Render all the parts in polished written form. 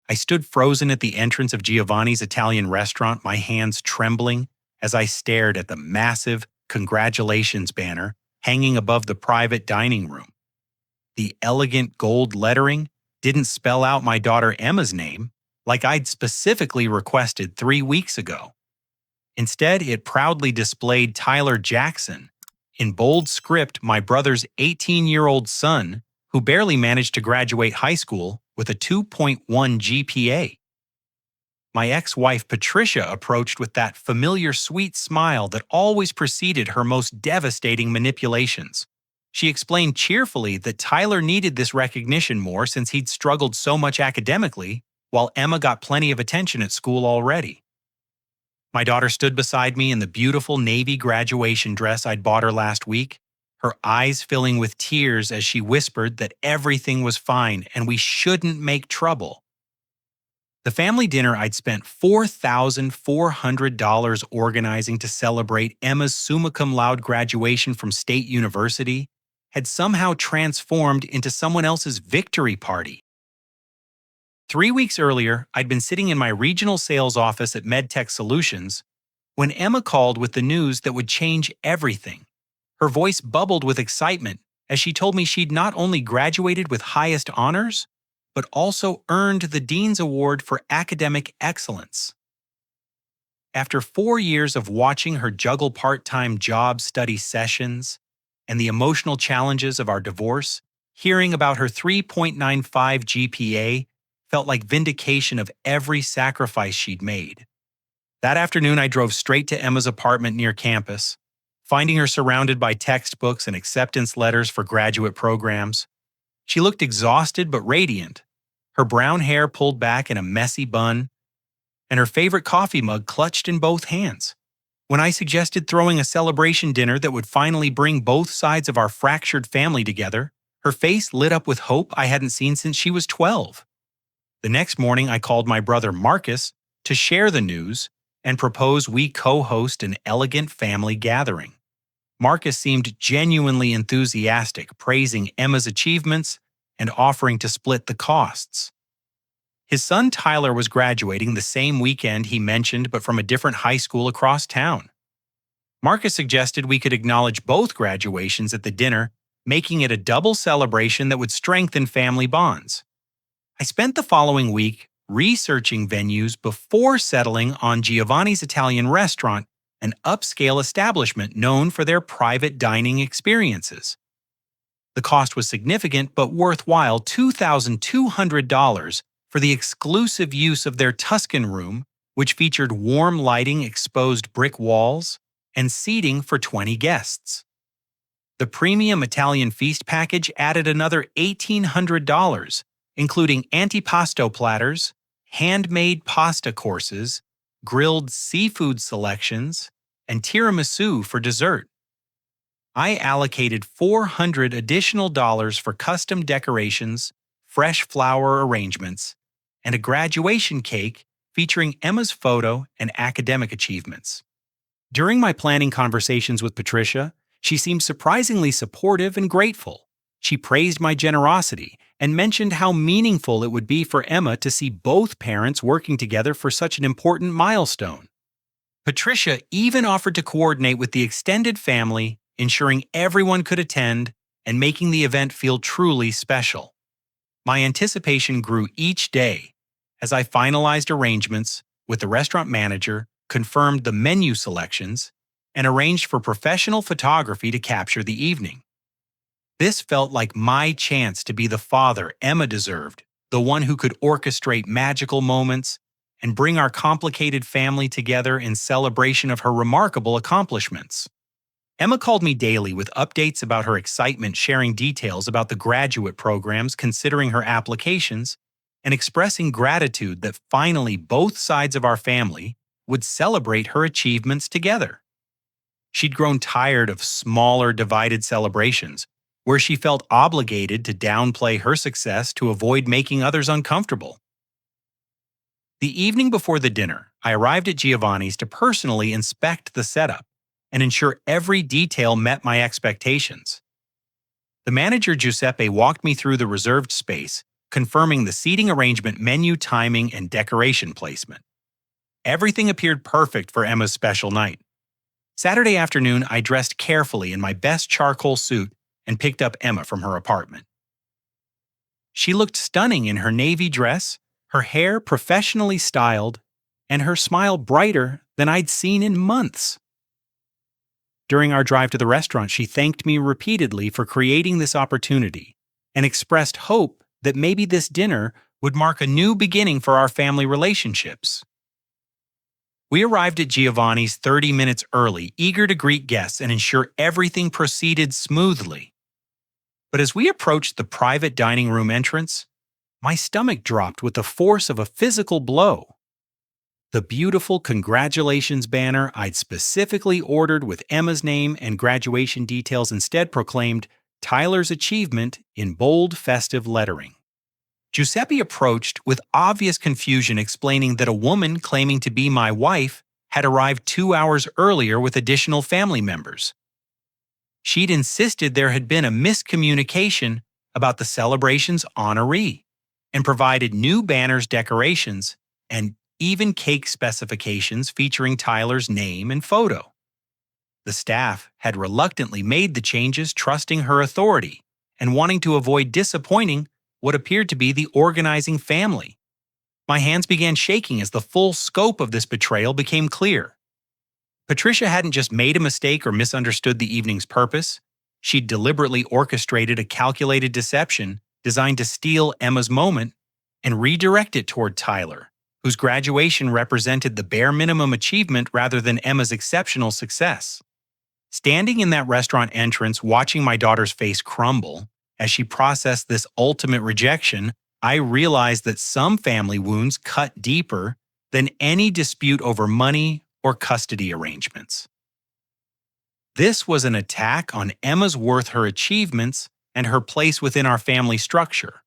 I stood frozen at the entrance of Giovanni's Italian restaurant, my hands trembling as I stared at the massive "Congratulations" banner hanging above the private dining room. The elegant gold lettering didn't spell out my daughter Emma's name like I'd specifically requested 3 weeks ago. Instead, it proudly displayed Tyler Jackson, in bold script, my brother's 18-year-old son, who barely managed to graduate high school with a 2.1 GPA. My ex-wife Patricia approached with that familiar sweet smile that always preceded her most devastating manipulations. She explained cheerfully that Tyler needed this recognition more since he'd struggled so much academically, while Emma got plenty of attention at school already. My daughter stood beside me in the beautiful navy graduation dress I'd bought her last week, her eyes filling with tears as she whispered that everything was fine and we shouldn't make trouble. The family dinner I'd spent $4,400 organizing to celebrate Emma's summa cum laude graduation from State University had somehow transformed into someone else's victory party. 3 weeks earlier, I'd been sitting in my regional sales office at MedTech Solutions when Emma called with the news that would change everything. Her voice bubbled with excitement as she told me she'd not only graduated with highest honors, but also earned the Dean's Award for Academic Excellence. After 4 years of watching her juggle part-time job study sessions and the emotional challenges of our divorce, hearing about her 3.95 GPA felt like vindication of every sacrifice she'd made. That afternoon, I drove straight to Emma's apartment near campus, finding her surrounded by textbooks and acceptance letters for graduate programs. She looked exhausted but radiant, her brown hair pulled back in a messy bun, and her favorite coffee mug clutched in both hands. When I suggested throwing a celebration dinner that would finally bring both sides of our fractured family together, her face lit up with hope I hadn't seen since she was 12. The next morning, I called my brother Marcus to share the news and propose we co-host an elegant family gathering. Marcus seemed genuinely enthusiastic, praising Emma's achievements and offering to split the costs. His son Tyler was graduating the same weekend he mentioned, but from a different high school across town. Marcus suggested we could acknowledge both graduations at the dinner, making it a double celebration that would strengthen family bonds. I spent the following week researching venues before settling on Giovanni's Italian restaurant, an upscale establishment known for their private dining experiences. The cost was significant but worthwhile, $2,200 for the exclusive use of their Tuscan room, which featured warm lighting, exposed brick walls, and seating for 20 guests. The premium Italian feast package added another $1,800, including antipasto platters, handmade pasta courses, grilled seafood selections, and tiramisu for dessert. I allocated $400 additional for custom decorations, fresh flower arrangements, and a graduation cake featuring Emma's photo and academic achievements. During my planning conversations with Patricia, she seemed surprisingly supportive and grateful. She praised my generosity and mentioned how meaningful it would be for Emma to see both parents working together for such an important milestone. Patricia even offered to coordinate with the extended family, ensuring everyone could attend and making the event feel truly special. My anticipation grew each day as I finalized arrangements with the restaurant manager, confirmed the menu selections, and arranged for professional photography to capture the evening. This felt like my chance to be the father Emma deserved, the one who could orchestrate magical moments and bring our complicated family together in celebration of her remarkable accomplishments. Emma called me daily with updates about her excitement, sharing details about the graduate programs, considering her applications, and expressing gratitude that finally both sides of our family would celebrate her achievements together. She'd grown tired of smaller, divided celebrations, where she felt obligated to downplay her success to avoid making others uncomfortable. The evening before the dinner, I arrived at Giovanni's to personally inspect the setup and ensure every detail met my expectations. The manager Giuseppe walked me through the reserved space, confirming the seating arrangement, menu timing, and decoration placement. Everything appeared perfect for Emma's special night. Saturday afternoon, I dressed carefully in my best charcoal suit and picked up Emma from her apartment. She looked stunning in her navy dress, her hair professionally styled, and her smile brighter than I'd seen in months. During our drive to the restaurant, she thanked me repeatedly for creating this opportunity and expressed hope that maybe this dinner would mark a new beginning for our family relationships. We arrived at Giovanni's 30 minutes early, eager to greet guests and ensure everything proceeded smoothly. But as we approached the private dining room entrance, my stomach dropped with the force of a physical blow. The beautiful congratulations banner I'd specifically ordered with Emma's name and graduation details instead proclaimed Tyler's achievement in bold, festive lettering. Giuseppe approached with obvious confusion, explaining that a woman claiming to be my wife had arrived 2 hours earlier with additional family members. She'd insisted there had been a miscommunication about the celebration's honoree and provided new banners, decorations, and even cake specifications featuring Tyler's name and photo. The staff had reluctantly made the changes, trusting her authority and wanting to avoid disappointing what appeared to be the organizing family. My hands began shaking as the full scope of this betrayal became clear. Patricia hadn't just made a mistake or misunderstood the evening's purpose. She'd deliberately orchestrated a calculated deception designed to steal Emma's moment and redirect it toward Tyler, whose graduation represented the bare minimum achievement rather than Emma's exceptional success. Standing in that restaurant entrance, watching my daughter's face crumble as she processed this ultimate rejection, I realized that some family wounds cut deeper than any dispute over money or custody arrangements. This was an attack on Emma's worth, her achievements, and her place within our family structure.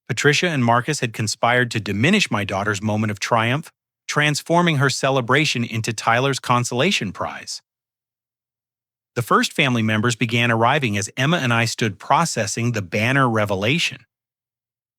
Patricia and Marcus had conspired to diminish my daughter's moment of triumph, transforming her celebration into Tyler's consolation prize. The first family members began arriving as Emma and I stood processing the banner revelation.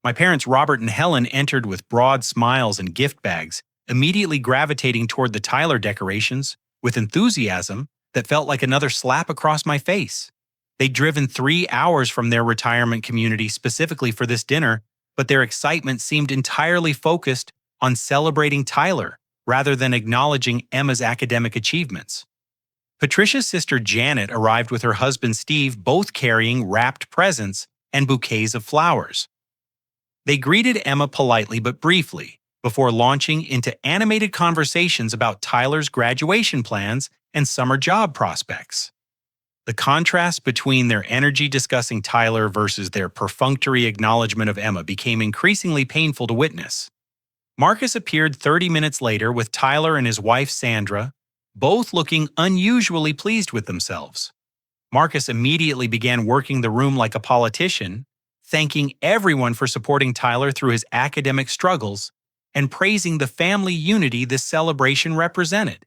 My parents, Robert and Helen, entered with broad smiles and gift bags, immediately gravitating toward the Tyler decorations with enthusiasm that felt like another slap across my face. They'd driven 3 hours from their retirement community specifically for this dinner, but their excitement seemed entirely focused on celebrating Tyler rather than acknowledging Emma's academic achievements. Patricia's sister Janet arrived with her husband Steve, both carrying wrapped presents and bouquets of flowers. They greeted Emma politely but briefly before launching into animated conversations about Tyler's graduation plans and summer job prospects. The contrast between their energy discussing Tyler versus their perfunctory acknowledgement of Emma became increasingly painful to witness. Marcus appeared 30 minutes later with Tyler and his wife Sandra, both looking unusually pleased with themselves. Marcus immediately began working the room like a politician, thanking everyone for supporting Tyler through his academic struggles and praising the family unity this celebration represented.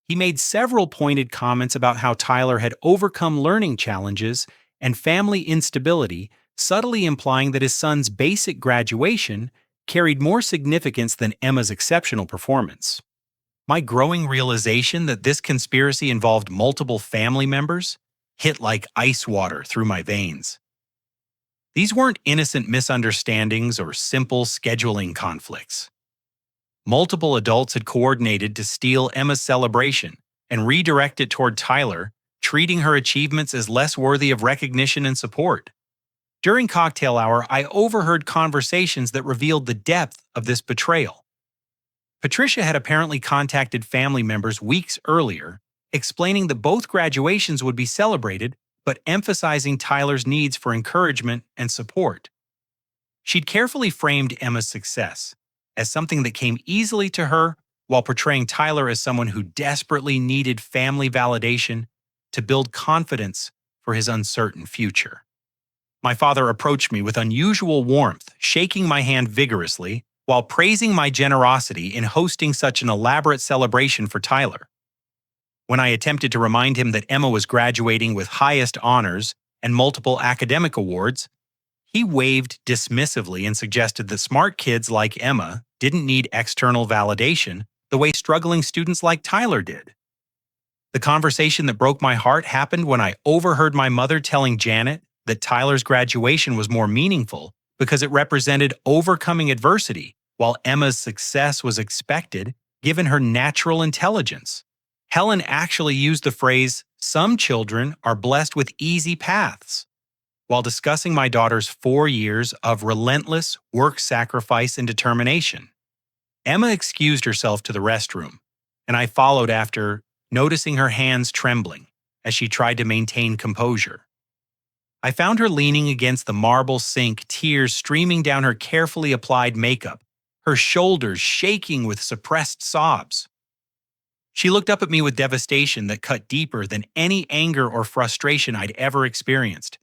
He made several pointed comments about how Tyler had overcome learning challenges and family instability, subtly implying that his son's basic graduation carried more significance than Emma's exceptional performance. My growing realization that this conspiracy involved multiple family members hit like ice water through my veins. These weren't innocent misunderstandings or simple scheduling conflicts. Multiple adults had coordinated to steal Emma's celebration and redirect it toward Tyler, treating her achievements as less worthy of recognition and support. During cocktail hour, I overheard conversations that revealed the depth of this betrayal. Patricia had apparently contacted family members weeks earlier, explaining that both graduations would be celebrated, but emphasizing Tyler's needs for encouragement and support. She'd carefully framed Emma's success as something that came easily to her while portraying Tyler as someone who desperately needed family validation to build confidence for his uncertain future. My father approached me with unusual warmth, shaking my hand vigorously while praising my generosity in hosting such an elaborate celebration for Tyler. When I attempted to remind him that Emma was graduating with highest honors and multiple academic awards, He waved dismissively and suggested that smart kids like Emma didn't need external validation the way struggling students like Tyler did. The conversation that broke my heart happened when I overheard my mother telling Janet that Tyler's graduation was more meaningful because it represented overcoming adversity, while Emma's success was expected given her natural intelligence. Helen actually used the phrase, "Some children are blessed with easy paths," while discussing my daughter's 4 years of relentless work sacrifice and determination. Emma excused herself to the restroom, and I followed after, noticing her hands trembling as she tried to maintain composure. I found her leaning against the marble sink, tears streaming down her carefully applied makeup, her shoulders shaking with suppressed sobs. She looked up at me with devastation that cut deeper than any anger or frustration I'd ever experienced.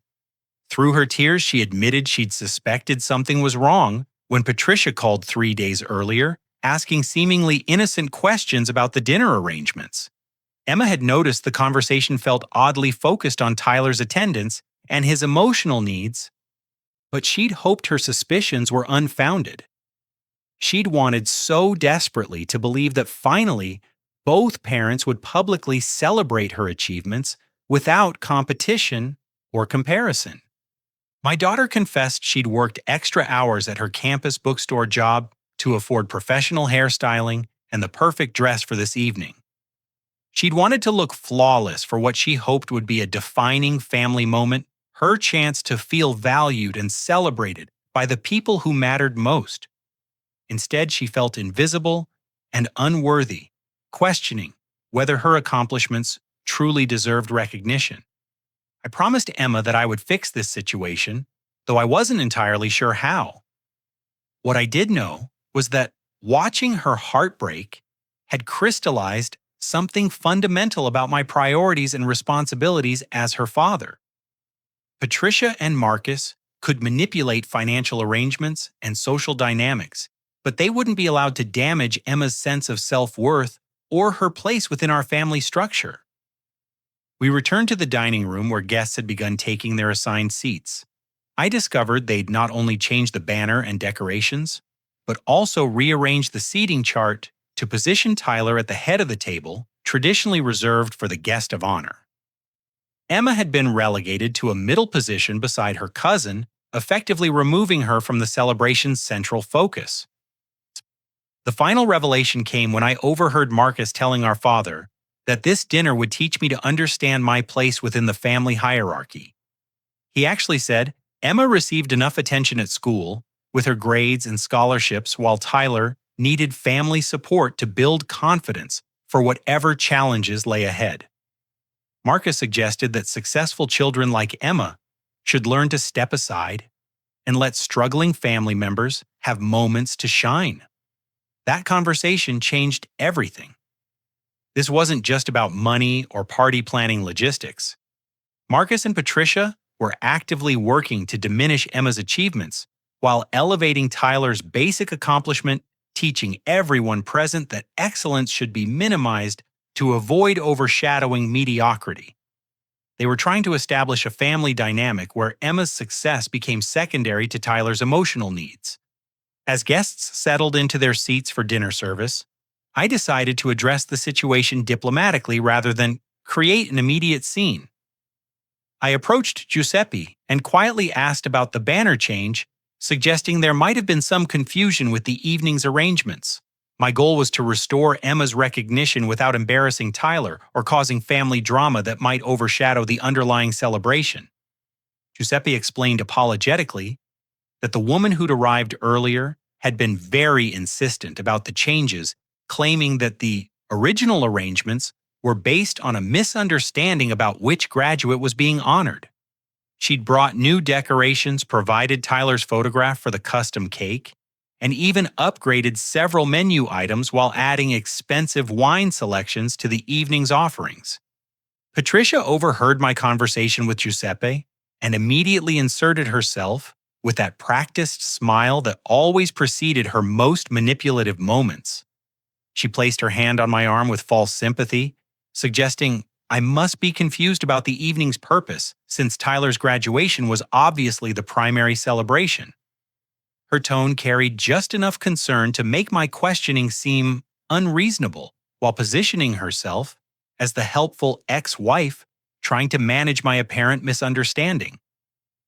Through her tears, she admitted she'd suspected something was wrong when Patricia called 3 days earlier, asking seemingly innocent questions about the dinner arrangements. Emma had noticed the conversation felt oddly focused on Tyler's attendance and his emotional needs, but she'd hoped her suspicions were unfounded. She'd wanted so desperately to believe that finally, both parents would publicly celebrate her achievements without competition or comparison. My daughter confessed she'd worked extra hours at her campus bookstore job to afford professional hairstyling and the perfect dress for this evening. She'd wanted to look flawless for what she hoped would be a defining family moment, her chance to feel valued and celebrated by the people who mattered most. Instead, she felt invisible and unworthy, questioning whether her accomplishments truly deserved recognition. I promised Emma that I would fix this situation, though I wasn't entirely sure how. What I did know was that watching her heartbreak had crystallized something fundamental about my priorities and responsibilities as her father. Patricia and Marcus could manipulate financial arrangements and social dynamics, but they wouldn't be allowed to damage Emma's sense of self-worth or her place within our family structure. We returned to the dining room where guests had begun taking their assigned seats. I discovered they'd not only changed the banner and decorations, but also rearranged the seating chart to position Tyler at the head of the table, traditionally reserved for the guest of honor. Emma had been relegated to a middle position beside her cousin, effectively removing her from the celebration's central focus. The final revelation came when I overheard Marcus telling our father that this dinner would teach me to understand my place within the family hierarchy. He actually said, Emma received enough attention at school, with her grades and scholarships, while Tyler needed family support to build confidence for whatever challenges lay ahead. Marcus suggested that successful children like Emma should learn to step aside and let struggling family members have moments to shine. That conversation changed everything. This wasn't just about money or party planning logistics. Marcus and Patricia were actively working to diminish Emma's achievements while elevating Tyler's basic accomplishment, teaching everyone present that excellence should be minimized to avoid overshadowing mediocrity. They were trying to establish a family dynamic where Emma's success became secondary to Tyler's emotional needs. As guests settled into their seats for dinner service, I decided to address the situation diplomatically rather than create an immediate scene. I approached Giuseppe and quietly asked about the banner change, suggesting there might have been some confusion with the evening's arrangements. My goal was to restore Emma's recognition without embarrassing Tyler or causing family drama that might overshadow the underlying celebration. Giuseppe explained apologetically that the woman who'd arrived earlier had been very insistent about the changes, claiming that the original arrangements were based on a misunderstanding about which graduate was being honored. She'd brought new decorations, provided Tyler's photograph for the custom cake, and even upgraded several menu items while adding expensive wine selections to the evening's offerings. Patricia overheard my conversation with Giuseppe and immediately inserted herself with that practiced smile that always preceded her most manipulative moments. She placed her hand on my arm with false sympathy, suggesting I must be confused about the evening's purpose, since Tyler's graduation was obviously the primary celebration. Her tone carried just enough concern to make my questioning seem unreasonable, while positioning herself as the helpful ex-wife trying to manage my apparent misunderstanding.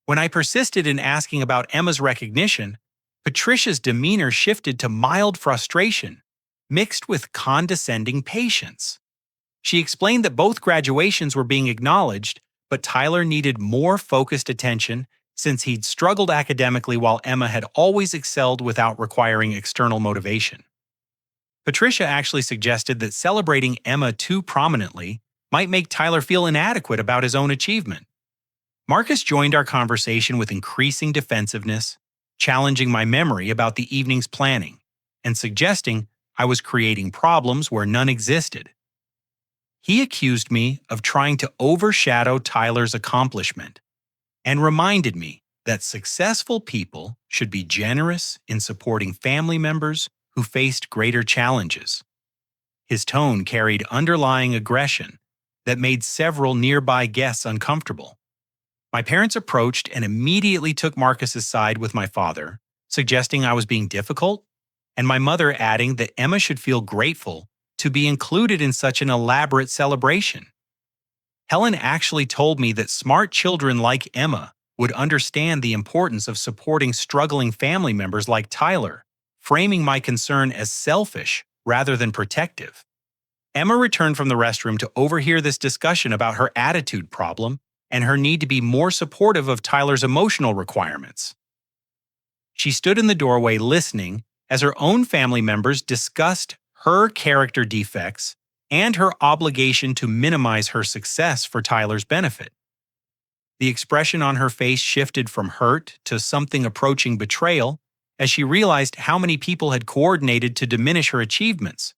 When I persisted in asking about Emma's recognition, Patricia's demeanor shifted to mild frustration, mixed with condescending patience. She explained that both graduations were being acknowledged, but Tyler needed more focused attention since he'd struggled academically while Emma had always excelled without requiring external motivation. Patricia actually suggested that celebrating Emma too prominently might make Tyler feel inadequate about his own achievement. Marcus joined our conversation with increasing defensiveness, challenging my memory about the evening's planning, and suggesting I was creating problems where none existed. He accused me of trying to overshadow Tyler's accomplishment and reminded me that successful people should be generous in supporting family members who faced greater challenges. His tone carried underlying aggression that made several nearby guests uncomfortable. My parents approached and immediately took Marcus's side with my father, suggesting I was being difficult, and my mother adding that Emma should feel grateful to be included in such an elaborate celebration. Helen actually told me that smart children like Emma would understand the importance of supporting struggling family members like Tyler, framing my concern as selfish rather than protective. Emma returned from the restroom to overhear this discussion about her attitude problem and her need to be more supportive of Tyler's emotional requirements. She stood in the doorway listening as her own family members discussed her character defects and her obligation to minimize her success for Tyler's benefit. The expression on her face shifted from hurt to something approaching betrayal as she realized how many people had coordinated to diminish her achievements.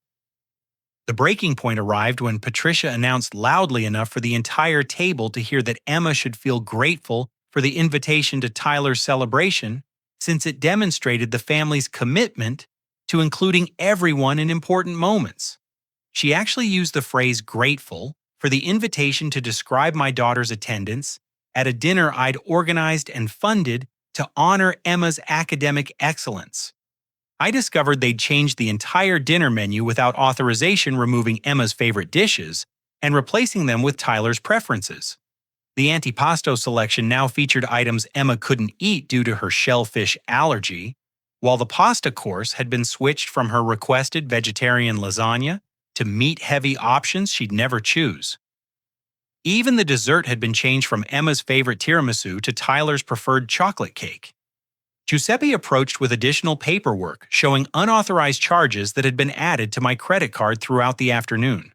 The breaking point arrived when Patricia announced loudly enough for the entire table to hear that Emma should feel grateful for the invitation to Tyler's celebration, since it demonstrated the family's commitment to including everyone in important moments. She actually used the phrase grateful for the invitation to describe my daughter's attendance at a dinner I'd organized and funded to honor Emma's academic excellence. I discovered they'd changed the entire dinner menu without authorization, removing Emma's favorite dishes and replacing them with Tyler's preferences. The antipasto selection now featured items Emma couldn't eat due to her shellfish allergy, while the pasta course had been switched from her requested vegetarian lasagna to meat-heavy options she'd never choose. Even the dessert had been changed from Emma's favorite tiramisu to Tyler's preferred chocolate cake. Giuseppe approached with additional paperwork showing unauthorized charges that had been added to my credit card throughout the afternoon.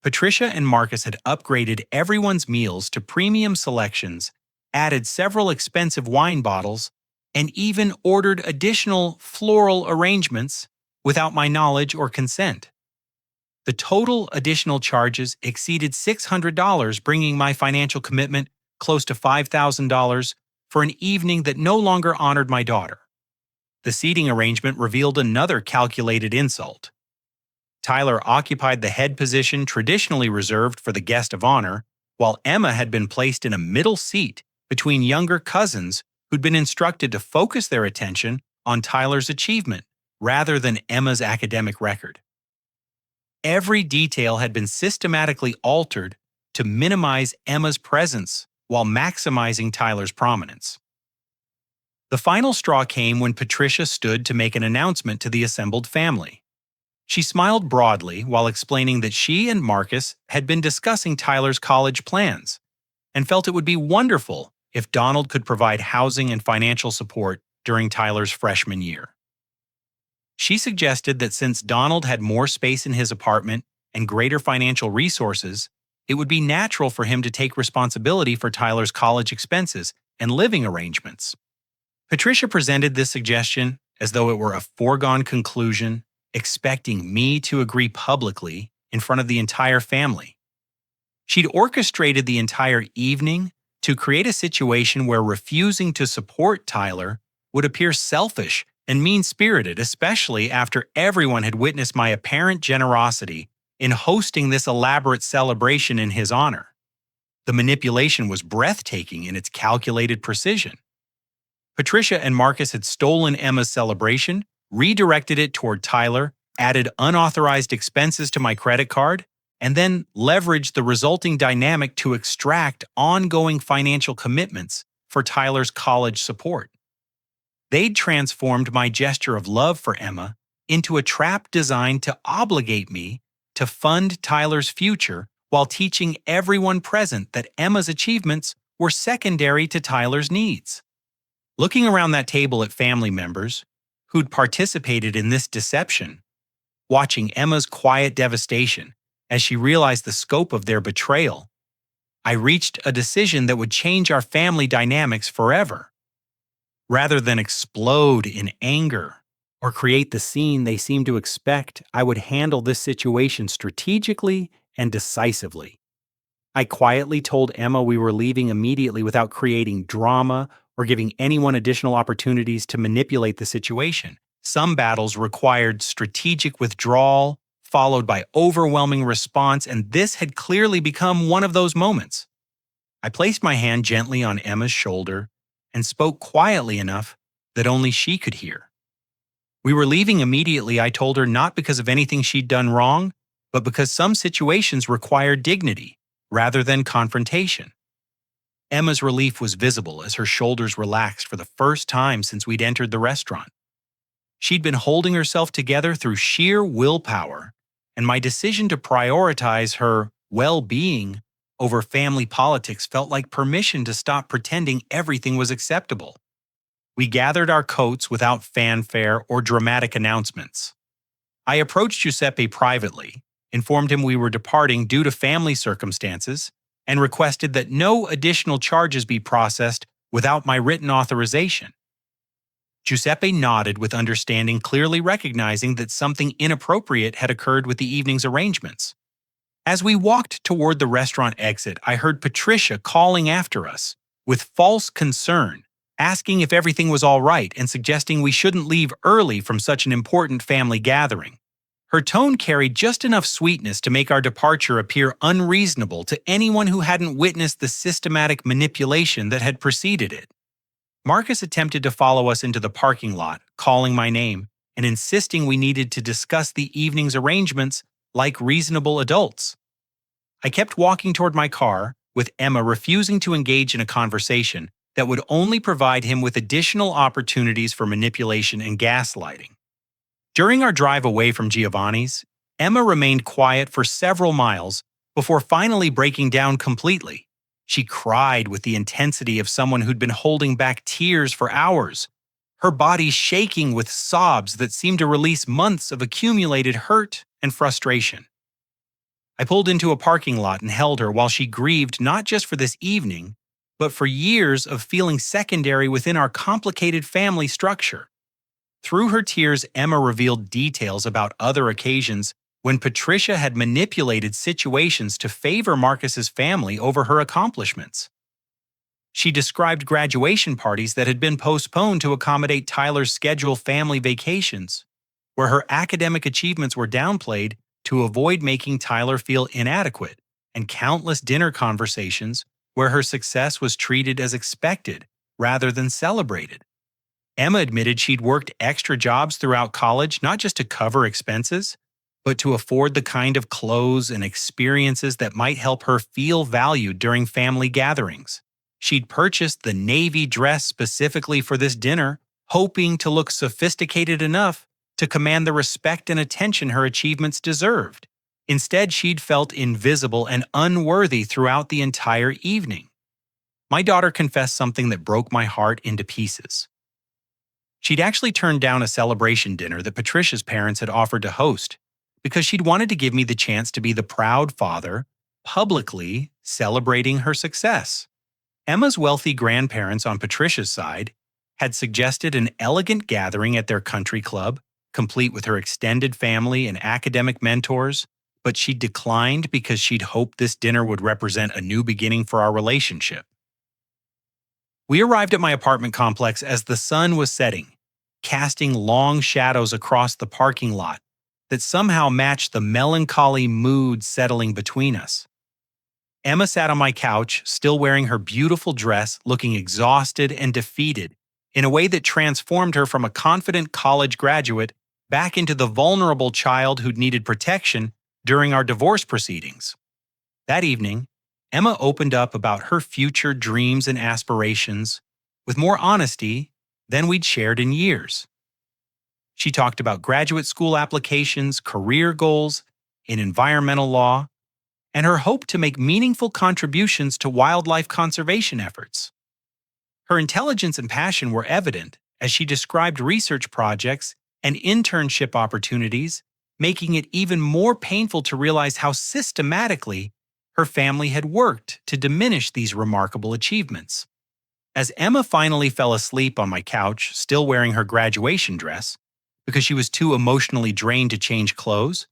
Patricia and Marcus had upgraded everyone's meals to premium selections, added several expensive wine bottles, and even ordered additional floral arrangements without my knowledge or consent. The total additional charges exceeded $600, bringing my financial commitment close to $5,000 for an evening that no longer honored my daughter. The seating arrangement revealed another calculated insult. Tyler occupied the head position traditionally reserved for the guest of honor, while Emma had been placed in a middle seat between younger cousins who'd been instructed to focus their attention on Tyler's achievement rather than Emma's academic record. Every detail had been systematically altered to minimize Emma's presence while maximizing Tyler's prominence. The final straw came when Patricia stood to make an announcement to the assembled family. She smiled broadly while explaining that she and Marcus had been discussing Tyler's college plans and felt it would be wonderful if Donald could provide housing and financial support during Tyler's freshman year. She suggested that since Donald had more space in his apartment and greater financial resources, it would be natural for him to take responsibility for Tyler's college expenses and living arrangements. Patricia presented this suggestion as though it were a foregone conclusion, expecting me to agree publicly in front of the entire family. She'd orchestrated the entire evening to create a situation where refusing to support Tyler would appear selfish and mean-spirited, especially after everyone had witnessed my apparent generosity in hosting this elaborate celebration in his honor. The manipulation was breathtaking in its calculated precision. Patricia and Marcus had stolen Emma's celebration, redirected it toward Tyler, added unauthorized expenses to my credit card, and then leveraged the resulting dynamic to extract ongoing financial commitments for Tyler's college support. They'd transformed my gesture of love for Emma into a trap designed to obligate me to fund Tyler's future while teaching everyone present that Emma's achievements were secondary to Tyler's needs. Looking around that table at family members who'd participated in this deception, watching Emma's quiet devastation as she realized the scope of their betrayal, I reached a decision that would change our family dynamics forever. Rather than explode in anger or create the scene they seemed to expect, I would handle this situation strategically and decisively. I quietly told Emma we were leaving immediately without creating drama or giving anyone additional opportunities to manipulate the situation. Some battles required strategic withdrawal, followed by overwhelming response, and this had clearly become one of those moments. I placed my hand gently on Emma's shoulder and spoke quietly enough that only she could hear. We were leaving immediately, I told her, not because of anything she'd done wrong, but because some situations required dignity rather than confrontation. Emma's relief was visible as her shoulders relaxed for the first time since we'd entered the restaurant. She'd been holding herself together through sheer willpower, and my decision to prioritize her well-being over family politics felt like permission to stop pretending everything was acceptable. We gathered our coats without fanfare or dramatic announcements. I approached Giuseppe privately, informed him we were departing due to family circumstances, and requested that no additional charges be processed without my written authorization. Giuseppe nodded with understanding, clearly recognizing that something inappropriate had occurred with the evening's arrangements. As we walked toward the restaurant exit, I heard Patricia calling after us, with false concern, asking if everything was all right and suggesting we shouldn't leave early from such an important family gathering. Her tone carried just enough sweetness to make our departure appear unreasonable to anyone who hadn't witnessed the systematic manipulation that had preceded it. Marcus attempted to follow us into the parking lot, calling my name and insisting we needed to discuss the evening's arrangements like reasonable adults. I kept walking toward my car, with Emma refusing to engage in a conversation that would only provide him with additional opportunities for manipulation and gaslighting. During our drive away from Giovanni's, Emma remained quiet for several miles before finally breaking down completely. She cried with the intensity of someone who'd been holding back tears for hours, her body shaking with sobs that seemed to release months of accumulated hurt and frustration. I pulled into a parking lot and held her while she grieved not just for this evening, but for years of feeling secondary within our complicated family structure. Through her tears, Emma revealed details about other occasions when Patricia had manipulated situations to favor Marcus's family over her accomplishments. She described graduation parties that had been postponed to accommodate Tyler's scheduled family vacations, where her academic achievements were downplayed to avoid making Tyler feel inadequate, and countless dinner conversations where her success was treated as expected rather than celebrated. Emma admitted she'd worked extra jobs throughout college not just to cover expenses, but to afford the kind of clothes and experiences that might help her feel valued during family gatherings. She'd purchased the navy dress specifically for this dinner, hoping to look sophisticated enough to command the respect and attention her achievements deserved. Instead, she'd felt invisible and unworthy throughout the entire evening. My daughter confessed something that broke my heart into pieces. She'd actually turned down a celebration dinner that Patricia's parents had offered to host because she'd wanted to give me the chance to be the proud father, publicly celebrating her success. Emma's wealthy grandparents on Patricia's side had suggested an elegant gathering at their country club, complete with her extended family and academic mentors, but she declined because she'd hoped this dinner would represent a new beginning for our relationship. We arrived at my apartment complex as the sun was setting, casting long shadows across the parking lot, that somehow matched the melancholy mood settling between us. Emma sat on my couch, still wearing her beautiful dress, looking exhausted and defeated, in a way that transformed her from a confident college graduate back into the vulnerable child who'd needed protection during our divorce proceedings. That evening, Emma opened up about her future dreams and aspirations with more honesty than we'd shared in years. She talked about graduate school applications, career goals in environmental law, and her hope to make meaningful contributions to wildlife conservation efforts. Her intelligence and passion were evident as she described research projects and internship opportunities, making it even more painful to realize how systematically her family had worked to diminish these remarkable achievements. As Emma finally fell asleep on my couch, still wearing her graduation dress, because she was too emotionally drained to change clothes,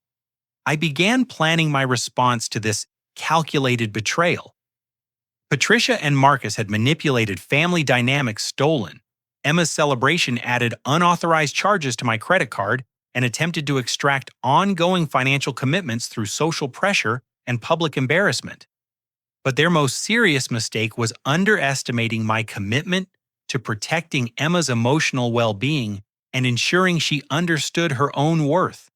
I began planning my response to this calculated betrayal. Patricia and Marcus had manipulated family dynamics stolen. Emma's celebration added unauthorized charges to my credit card and attempted to extract ongoing financial commitments through social pressure and public embarrassment. But their most serious mistake was underestimating my commitment to protecting Emma's emotional well-being and ensuring she understood her own worth.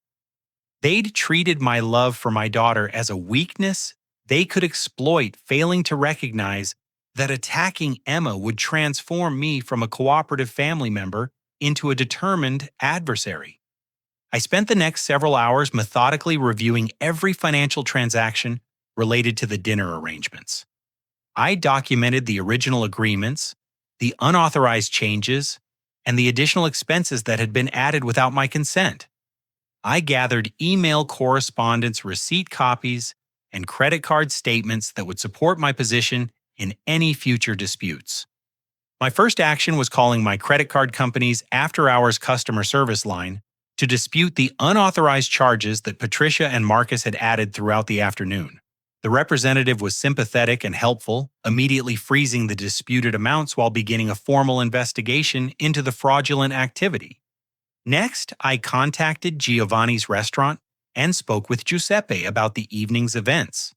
They'd treated my love for my daughter as a weakness they could exploit, failing to recognize that attacking Emma would transform me from a cooperative family member into a determined adversary. I spent the next several hours methodically reviewing every financial transaction related to the dinner arrangements. I documented the original agreements, the unauthorized changes, and the additional expenses that had been added without my consent. I gathered email correspondence, receipt copies, and credit card statements that would support my position in any future disputes. My first action was calling my credit card company's after-hours customer service line to dispute the unauthorized charges that Patricia and Marcus had added throughout the afternoon. The representative was sympathetic and helpful, immediately freezing the disputed amounts while beginning a formal investigation into the fraudulent activity. Next, I contacted Giovanni's restaurant and spoke with Giuseppe about the evening's events.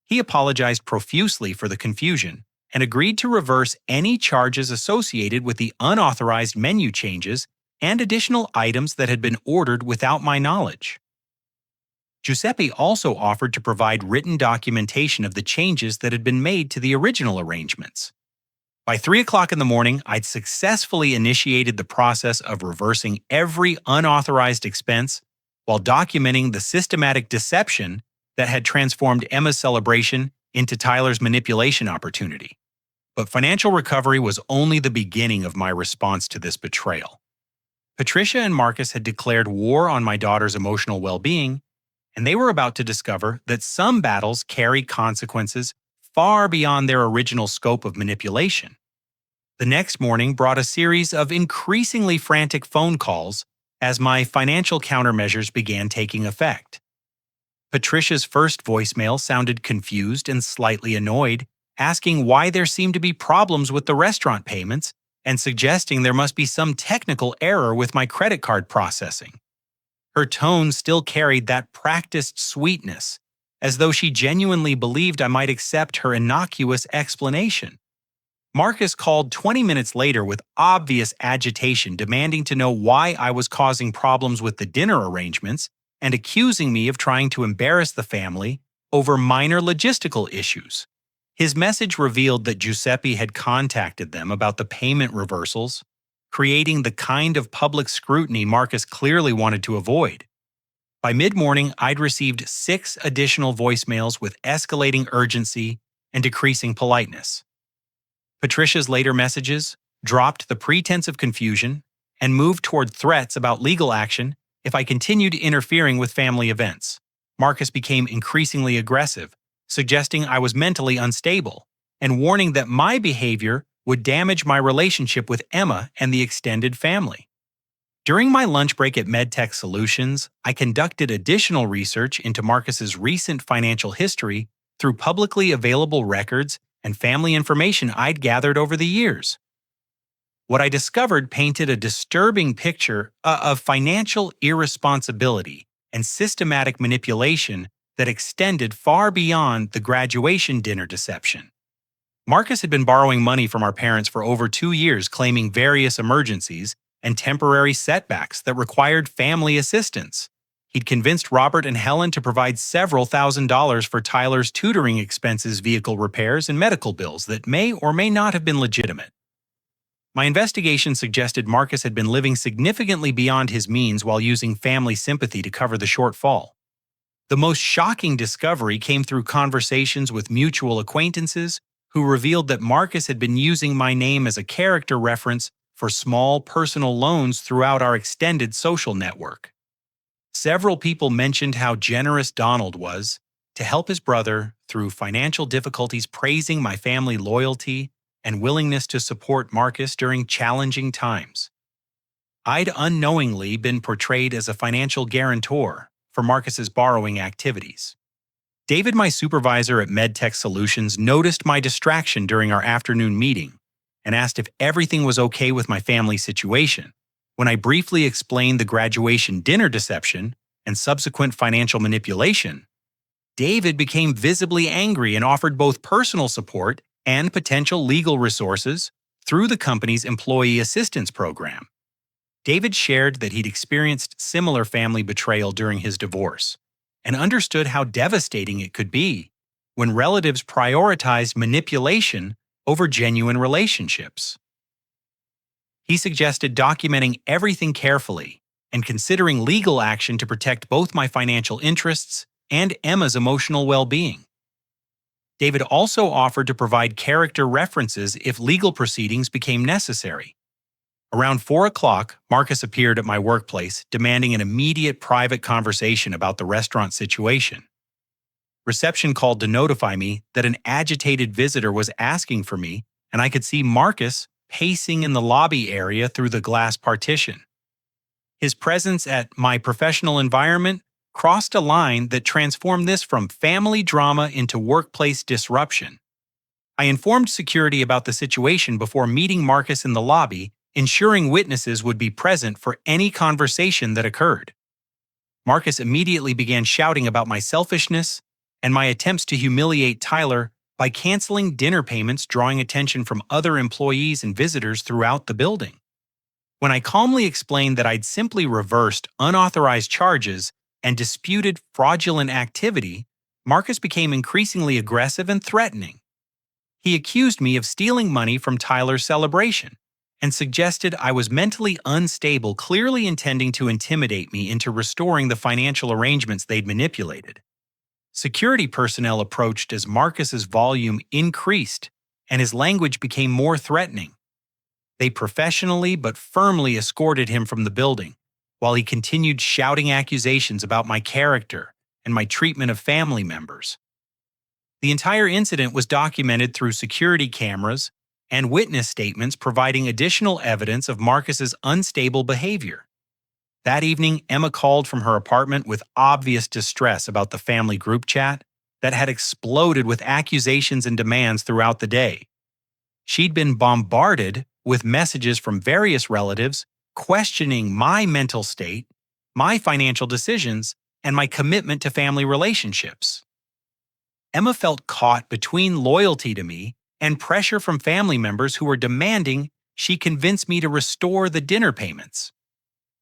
He apologized profusely for the confusion and agreed to reverse any charges associated with the unauthorized menu changes and additional items that had been ordered without my knowledge. Giuseppe also offered to provide written documentation of the changes that had been made to the original arrangements. By 3 o'clock in the morning, I'd successfully initiated the process of reversing every unauthorized expense while documenting the systematic deception that had transformed Emma's celebration into Tyler's manipulation opportunity. But financial recovery was only the beginning of my response to this betrayal. Patricia and Marcus had declared war on my daughter's emotional well-being, and they were about to discover that some battles carry consequences far beyond their original scope of manipulation. The next morning brought a series of increasingly frantic phone calls as my financial countermeasures began taking effect. Patricia's first voicemail sounded confused and slightly annoyed, asking why there seemed to be problems with the restaurant payments and suggesting there must be some technical error with my credit card processing. Her tone still carried that practiced sweetness, as though she genuinely believed I might accept her innocuous explanation. Marcus called 20 minutes later with obvious agitation, demanding to know why I was causing problems with the dinner arrangements and accusing me of trying to embarrass the family over minor logistical issues. His message revealed that Giuseppe had contacted them about the payment reversals, creating the kind of public scrutiny Marcus clearly wanted to avoid. By mid-morning, I'd received 6 additional voicemails with escalating urgency and decreasing politeness. Patricia's later messages dropped the pretense of confusion and moved toward threats about legal action if I continued interfering with family events. Marcus became increasingly aggressive, suggesting I was mentally unstable and warning that my behavior would damage my relationship with Emma and the extended family. During my lunch break at MedTech Solutions, I conducted additional research into Marcus's recent financial history through publicly available records and family information I'd gathered over the years. What I discovered painted a disturbing picture of financial irresponsibility and systematic manipulation that extended far beyond the graduation dinner deception. Marcus had been borrowing money from our parents for over 2 years, claiming various emergencies and temporary setbacks that required family assistance. He'd convinced Robert and Helen to provide several $1,000s for Tyler's tutoring expenses, vehicle repairs, and medical bills that may or may not have been legitimate. My investigation suggested Marcus had been living significantly beyond his means while using family sympathy to cover the shortfall. The most shocking discovery came through conversations with mutual acquaintances who revealed that Marcus had been using my name as a character reference for small personal loans throughout our extended social network. Several people mentioned how generous Donald was to help his brother through financial difficulties, praising my family loyalty and willingness to support Marcus during challenging times. I'd unknowingly been portrayed as a financial guarantor for Marcus's borrowing activities. David, my supervisor at MedTech Solutions, noticed my distraction during our afternoon meeting and asked if everything was okay with my family situation. When I briefly explained the graduation dinner deception and subsequent financial manipulation, David became visibly angry and offered both personal support and potential legal resources through the company's employee assistance program. David shared that he'd experienced similar family betrayal during his divorce and understood how devastating it could be when relatives prioritized manipulation over genuine relationships. He suggested documenting everything carefully and considering legal action to protect both my financial interests and Emma's emotional well-being. David also offered to provide character references if legal proceedings became necessary. Around 4 o'clock, Marcus appeared at my workplace, demanding an immediate private conversation about the restaurant situation. Reception called to notify me that an agitated visitor was asking for me, and I could see Marcus pacing in the lobby area through the glass partition. His presence at my professional environment crossed a line that transformed this from family drama into workplace disruption. I informed security about the situation before meeting Marcus in the lobby, ensuring witnesses would be present for any conversation that occurred. Marcus immediately began shouting about my selfishness and my attempts to humiliate Tyler by canceling dinner payments, drawing attention from other employees and visitors throughout the building. When I calmly explained that I'd simply reversed unauthorized charges and disputed fraudulent activity, Marcus became increasingly aggressive and threatening. He accused me of stealing money from Tyler's celebration and suggested I was mentally unstable, clearly intending to intimidate me into restoring the financial arrangements they'd manipulated. Security personnel approached as Marcus's volume increased and his language became more threatening. They professionally but firmly escorted him from the building, while he continued shouting accusations about my character and my treatment of family members. The entire incident was documented through security cameras and witness statements, providing additional evidence of Marcus's unstable behavior. That evening, Emma called from her apartment with obvious distress about the family group chat that had exploded with accusations and demands throughout the day. She'd been bombarded with messages from various relatives questioning my mental state, my financial decisions, and my commitment to family relationships. Emma felt caught between loyalty to me and pressure from family members who were demanding she convince me to restore the dinner payments.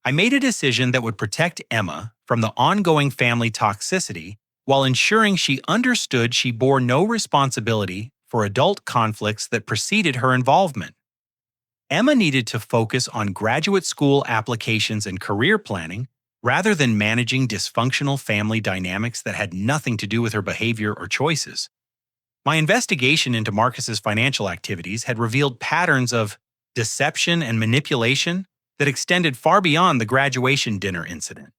I made a decision that would protect Emma from the ongoing family toxicity while ensuring she understood she bore no responsibility for adult conflicts that preceded her involvement. Emma needed to focus on graduate school applications and career planning rather than managing dysfunctional family dynamics that had nothing to do with her behavior or choices. My investigation into Marcus's financial activities had revealed patterns of deception and manipulation that extended far beyond the graduation dinner incident.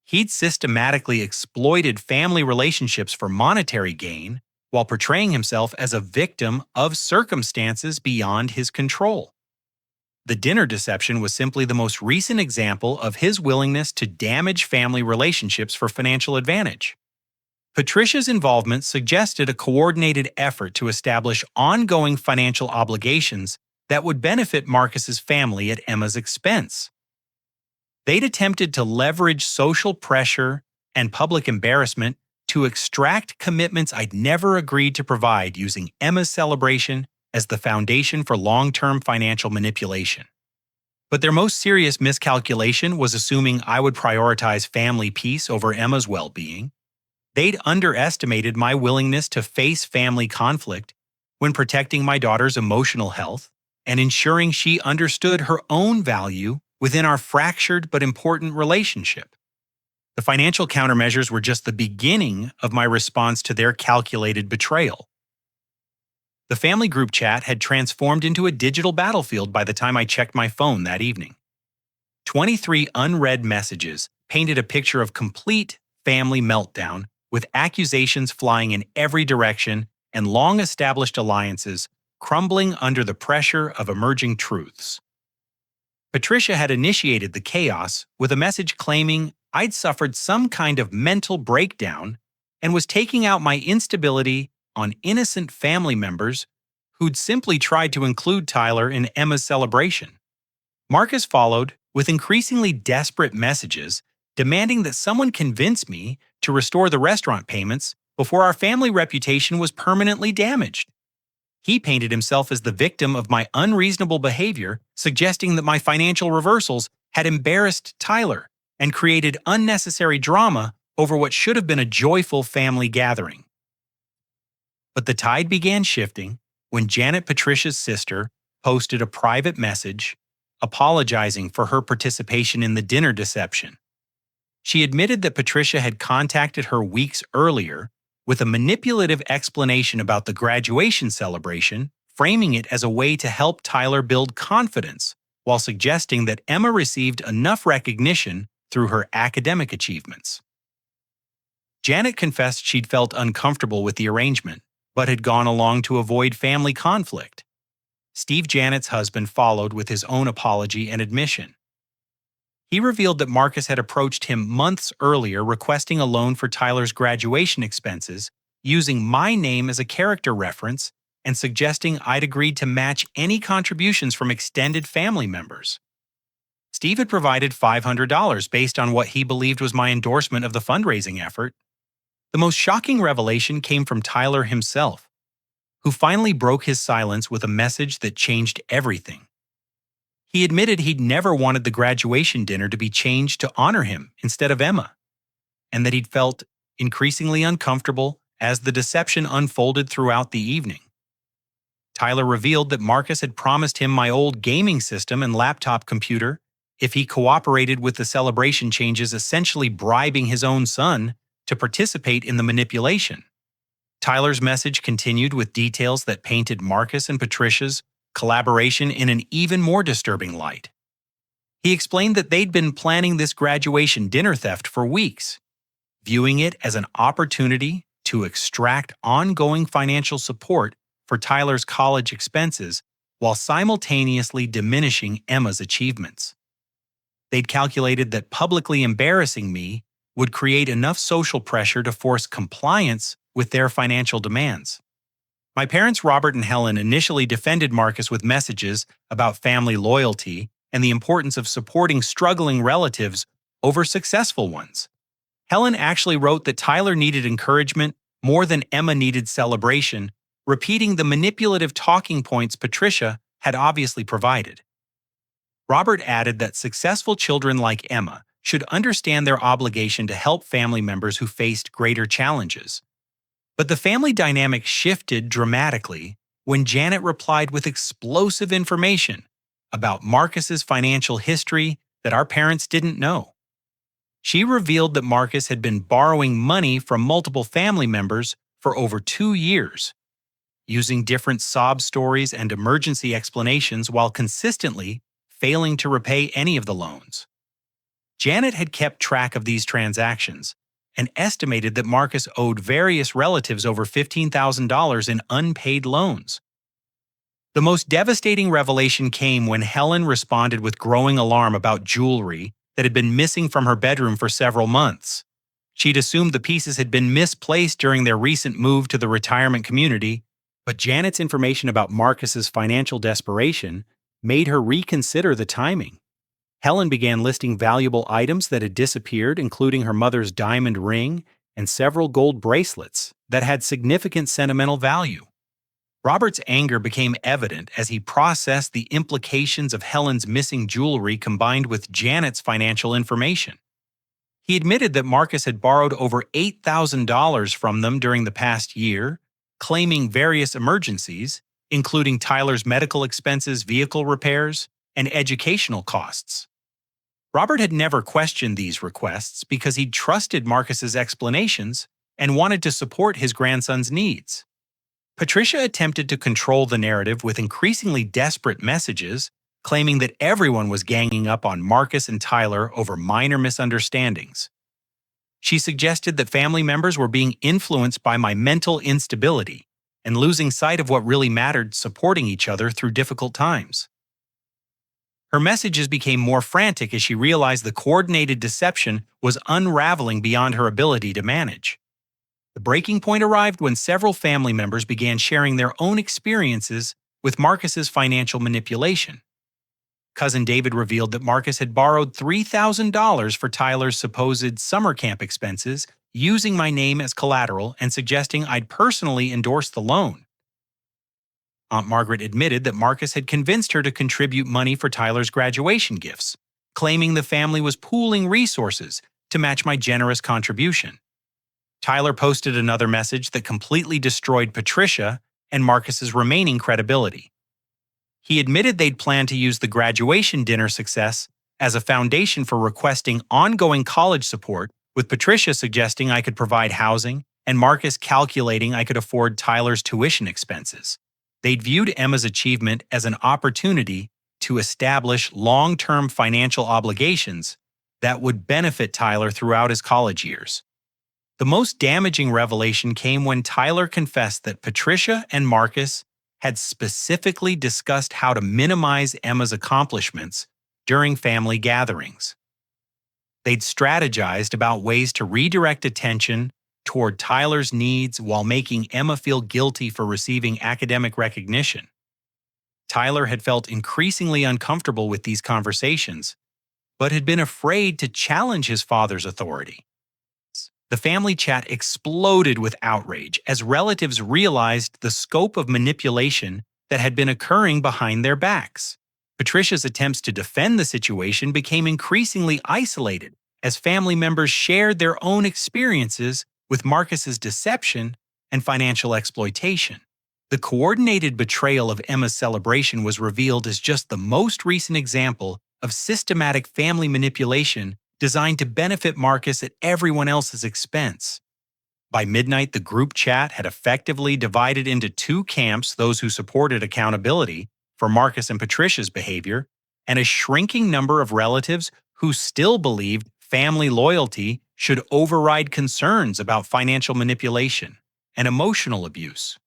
He'd systematically exploited family relationships for monetary gain while portraying himself as a victim of circumstances beyond his control. The dinner deception was simply the most recent example of his willingness to damage family relationships for financial advantage. Patricia's involvement suggested a coordinated effort to establish ongoing financial obligations that would benefit Marcus's family at Emma's expense. They'd attempted to leverage social pressure and public embarrassment to extract commitments I'd never agreed to provide, using Emma's celebration as the foundation for long-term financial manipulation. But their most serious miscalculation was assuming I would prioritize family peace over Emma's well-being. They'd underestimated my willingness to face family conflict when protecting my daughter's emotional health and ensuring she understood her own value within our fractured but important relationship. The financial countermeasures were just the beginning of my response to their calculated betrayal. The family group chat had transformed into a digital battlefield by the time I checked my phone that evening. 23 unread messages painted a picture of complete family meltdown, with accusations flying in every direction and long-established alliances crumbling under the pressure of emerging truths. Patricia had initiated the chaos with a message claiming I'd suffered some kind of mental breakdown and was taking out my instability on innocent family members who'd simply tried to include Tyler in Emma's celebration. Marcus followed with increasingly desperate messages demanding that someone convince me to restore the restaurant payments before our family reputation was permanently damaged. He painted himself as the victim of my unreasonable behavior, suggesting that my financial reversals had embarrassed Tyler and created unnecessary drama over what should have been a joyful family gathering. But the tide began shifting when Janet, Patricia's sister, posted a private message apologizing for her participation in the dinner deception. She admitted that Patricia had contacted her weeks earlier with a manipulative explanation about the graduation celebration, framing it as a way to help Tyler build confidence, while suggesting that Emma received enough recognition through her academic achievements. Janet confessed she'd felt uncomfortable with the arrangement, but had gone along to avoid family conflict. Steve, Janet's husband, followed with his own apology and admission. He revealed that Marcus had approached him months earlier requesting a loan for Tyler's graduation expenses, using my name as a character reference and suggesting I'd agreed to match any contributions from extended family members. Steve had provided $500 based on what he believed was my endorsement of the fundraising effort. The most shocking revelation came from Tyler himself, who finally broke his silence with a message that changed everything. He admitted he'd never wanted the graduation dinner to be changed to honor him instead of Emma, and that he'd felt increasingly uncomfortable as the deception unfolded throughout the evening. Tyler revealed that Marcus had promised him my old gaming system and laptop computer if he cooperated with the celebration changes, essentially bribing his own son to participate in the manipulation. Tyler's message continued with details that painted Marcus and Patricia's collaboration in an even more disturbing light. He explained that they'd been planning this graduation dinner theft for weeks, viewing it as an opportunity to extract ongoing financial support for Tyler's college expenses while simultaneously diminishing Emma's achievements. They'd calculated that publicly embarrassing me would create enough social pressure to force compliance with their financial demands. My parents, Robert and Helen, initially defended Marcus with messages about family loyalty and the importance of supporting struggling relatives over successful ones. Helen actually wrote that Tyler needed encouragement more than Emma needed celebration, repeating the manipulative talking points Patricia had obviously provided. Robert added that successful children like Emma should understand their obligation to help family members who faced greater challenges. But the family dynamic shifted dramatically when Janet replied with explosive information about Marcus's financial history that our parents didn't know. She revealed that Marcus had been borrowing money from multiple family members for over 2 years, using different sob stories and emergency explanations while consistently failing to repay any of the loans. Janet had kept track of these transactions and estimated that Marcus owed various relatives over $15,000 in unpaid loans. The most devastating revelation came when Helen responded with growing alarm about jewelry that had been missing from her bedroom for several months. She'd assumed the pieces had been misplaced during their recent move to the retirement community, but Janet's information about Marcus's financial desperation made her reconsider the timing. Helen began listing valuable items that had disappeared, including her mother's diamond ring and several gold bracelets that had significant sentimental value. Robert's anger became evident as he processed the implications of Helen's missing jewelry combined with Janet's financial information. He admitted that Marcus had borrowed over $8,000 from them during the past year, claiming various emergencies, including Tyler's medical expenses, vehicle repairs, and educational costs. Robert had never questioned these requests because he trusted Marcus's explanations and wanted to support his grandson's needs. Patricia attempted to control the narrative with increasingly desperate messages, claiming that everyone was ganging up on Marcus and Tyler over minor misunderstandings. She suggested that family members were being influenced by my mental instability and losing sight of what really mattered, supporting each other through difficult times. Her messages became more frantic as she realized the coordinated deception was unraveling beyond her ability to manage. The breaking point arrived when several family members began sharing their own experiences with Marcus's financial manipulation. Cousin David revealed that Marcus had borrowed $3,000 for Tyler's supposed summer camp expenses, using my name as collateral and suggesting I'd personally endorse the loan. Aunt Margaret admitted that Marcus had convinced her to contribute money for Tyler's graduation gifts, claiming the family was pooling resources to match my generous contribution. Tyler posted another message that completely destroyed Patricia and Marcus's remaining credibility. He admitted they'd planned to use the graduation dinner success as a foundation for requesting ongoing college support, with Patricia suggesting I could provide housing and Marcus calculating I could afford Tyler's tuition expenses. They'd viewed Emma's achievement as an opportunity to establish long-term financial obligations that would benefit Tyler throughout his college years. The most damaging revelation came when Tyler confessed that Patricia and Marcus had specifically discussed how to minimize Emma's accomplishments during family gatherings. They'd strategized about ways to redirect attention toward Tyler's needs while making Emma feel guilty for receiving academic recognition. Tyler had felt increasingly uncomfortable with these conversations, but had been afraid to challenge his father's authority. The family chat exploded with outrage as relatives realized the scope of manipulation that had been occurring behind their backs. Patricia's attempts to defend the situation became increasingly isolated as family members shared their own experiences with Marcus's deception and financial exploitation. The coordinated betrayal of Emma's celebration was revealed as just the most recent example of systematic family manipulation designed to benefit Marcus at everyone else's expense. By midnight, the group chat had effectively divided into two camps: those who supported accountability for Marcus and Patricia's behavior, and a shrinking number of relatives who still believed family loyalty should override concerns about financial manipulation and emotional abuse.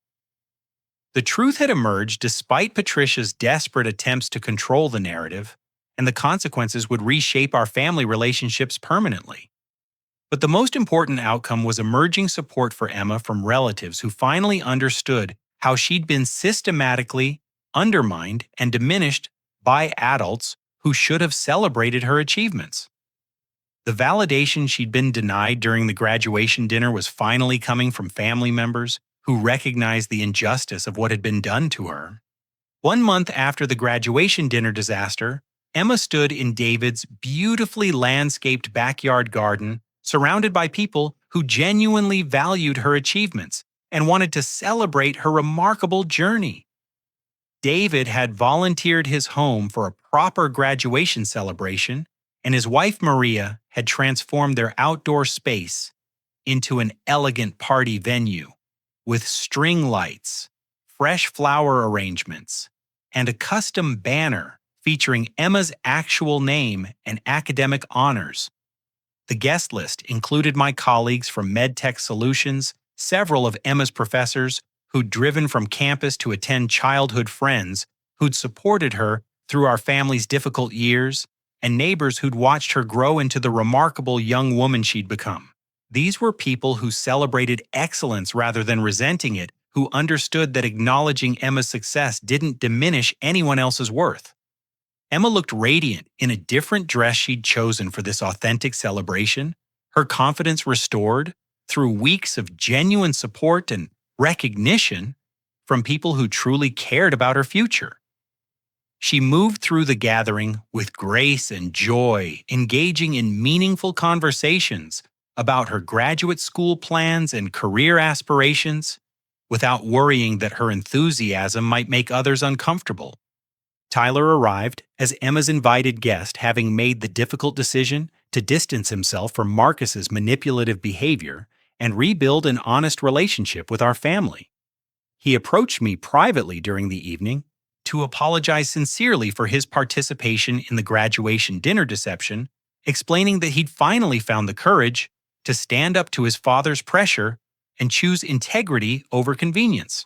The truth had emerged despite Patricia's desperate attempts to control the narrative, and the consequences would reshape our family relationships permanently. But the most important outcome was emerging support for Emma from relatives who finally understood how she'd been systematically undermined and diminished by adults who should have celebrated her achievements. The validation she'd been denied during the graduation dinner was finally coming from family members who recognized the injustice of what had been done to her. 1 month after the graduation dinner disaster, Emma stood in David's beautifully landscaped backyard garden, surrounded by people who genuinely valued her achievements and wanted to celebrate her remarkable journey. David had volunteered his home for a proper graduation celebration, and his wife Maria had transformed their outdoor space into an elegant party venue with string lights, fresh flower arrangements, and a custom banner featuring Emma's actual name and academic honors. The guest list included my colleagues from MedTech Solutions, several of Emma's professors who'd driven from campus to attend, childhood friends who'd supported her through our family's difficult years, and neighbors who'd watched her grow into the remarkable young woman she'd become. These were people who celebrated excellence rather than resenting it, who understood that acknowledging Emma's success didn't diminish anyone else's worth. Emma looked radiant in a different dress she'd chosen for this authentic celebration, her confidence restored through weeks of genuine support and recognition from people who truly cared about her future. She moved through the gathering with grace and joy, engaging in meaningful conversations about her graduate school plans and career aspirations, without worrying that her enthusiasm might make others uncomfortable. Tyler arrived as Emma's invited guest, having made the difficult decision to distance himself from Marcus's manipulative behavior and rebuild an honest relationship with our family. He approached me privately during the evening to apologize sincerely for his participation in the graduation dinner deception, explaining that he'd finally found the courage to stand up to his father's pressure and choose integrity over convenience.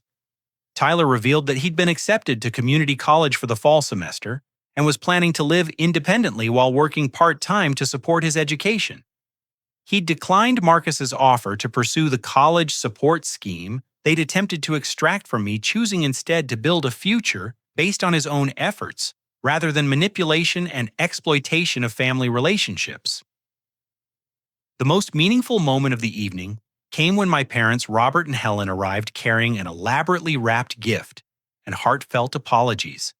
Tyler revealed that he'd been accepted to community college for the fall semester and was planning to live independently while working part-time to support his education. He declined Marcus's offer to pursue the college support scheme they'd attempted to extract from me, choosing instead to build a future based on his own efforts, rather than manipulation and exploitation of family relationships. The most meaningful moment of the evening came when my parents, Robert and Helen, arrived carrying an elaborately wrapped gift and heartfelt apologies.